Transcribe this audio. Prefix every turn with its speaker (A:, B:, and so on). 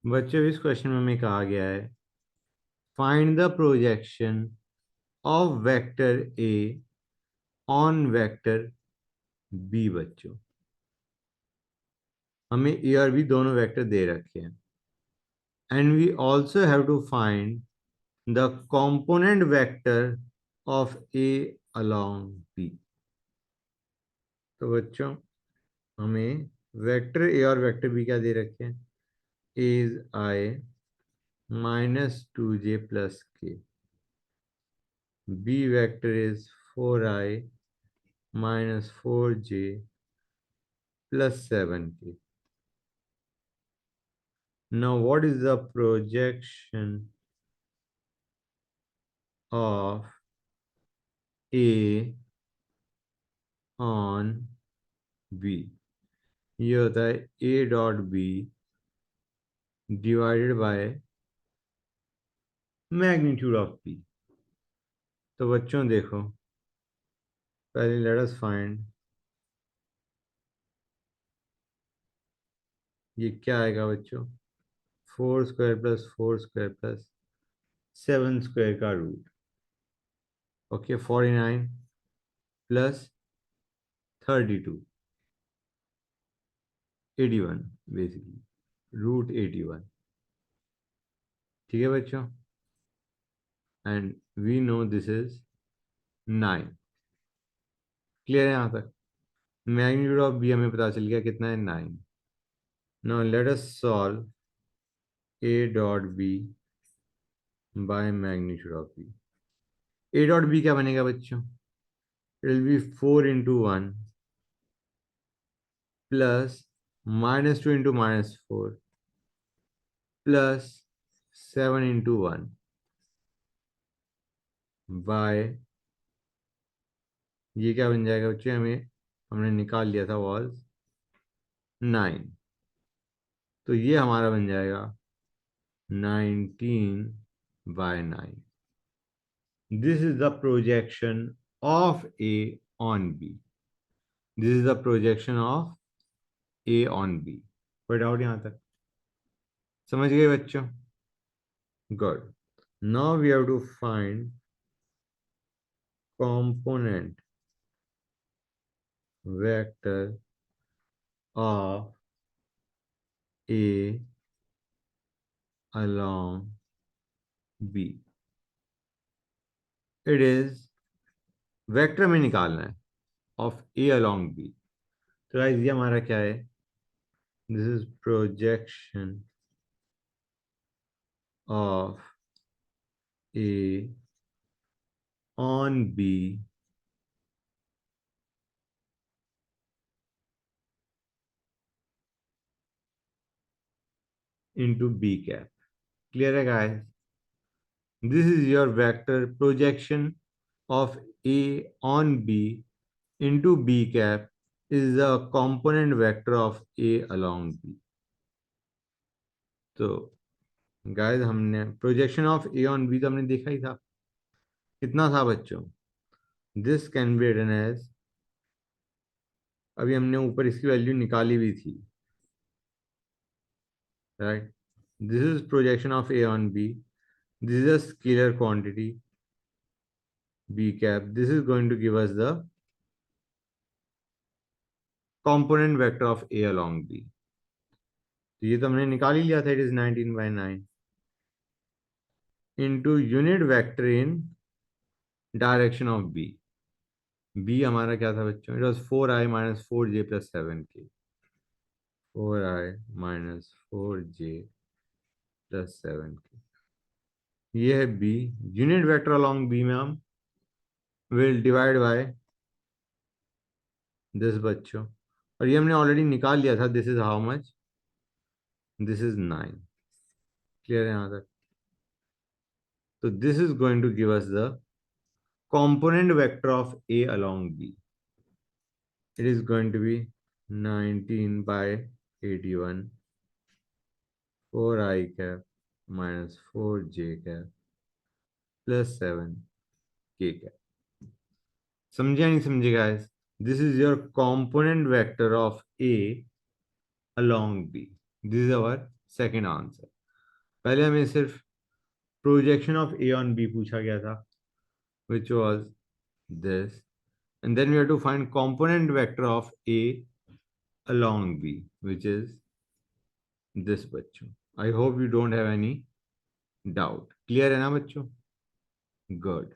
A: बच्चों इस क्वेश्चन में हमें कहा गया है find the projection of vector A on vector B. बच्चों हमें ए और बी दोनों वेक्टर दे रखे हैं and we also have to find the component vector of A along B. तो बच्चों हमें वेक्टर ए और वेक्टर बी क्या दे रखे हैं? A is i minus 2j plus k, b vector is 4i minus 4j plus 7k. Now, what is the projection of A on B? ये होता है A dot B divided by magnitude of P। तो बच्चों देखो, पहले let us find ये क्या आएगा बच्चों। 4 square plus 4 square plus 7 square का root. Okay, 49 plus 32, 81 basically, root 81। ठीक है बच्चों, and we know this is 9। Clear है यहाँ तक? मैग्नीट्यूड ऑफ बी हमें पता चल गया कितना है, 9। Now let us solve A dot B by magnitude of B. A dot B क्या बनेगा बच्चों? It will be 4 into 1 plus -2 into -4 plus 7 into 1 by, ये क्या बन जाएगा बच्चों? हमने निकाल लिया था वॉल्स 9, तो ये हमारा बन जाएगा 19/9। This is the projection of A on B. This is the projection of A on B. कोई डाउट यहाँ तक? समझ गए बच्चों? Good. Now we have to find component vector of A along B. It is vector में निकालना है of A along B. तो गाइस ये हमारा क्या है? This is projection of A on B into B cap. Clear है guys? This is your vector projection of A on B into B cap is the component vector of A along B. तो guys हमने projection of A on B तो हमने देखा ही था, कितना था बच्चों? This can be written as, अभी हमने ऊपर इसकी वैल्यू निकाली भी थी, right? This is projection of A on B. This is a scalar quantity B cap. This is going to give us the component vector of A along B. तो ये तो हमने निकाल ही लिया था, it is 19/9 into unit vector in direction of B. B हमारा क्या था बच्चों? It was 4i minus 4j plus 7k। 4i minus 4j plus 7k, ये है B. Unit vector along B में हम विल डिवाइड बाय दिस बच्चों, और ये हमने ऑलरेडी निकाल लिया था। This is how much? This is 9। Clear है यहाँ तक? तो this is going to give us the component vector of A along B. It is going to be 19/81, 4i cap minus 4j cap plus 7k cap. समझे नहीं समझे guys? This is your component vector of A along B. This is our second answer. पहले हमें सिर्फ projection of A on B पूछा गया था, which was this, and then we have to find component vector of A along B, which is this बच्चों। I hope you don't have any doubt। Clear है ना बच्चों? Good।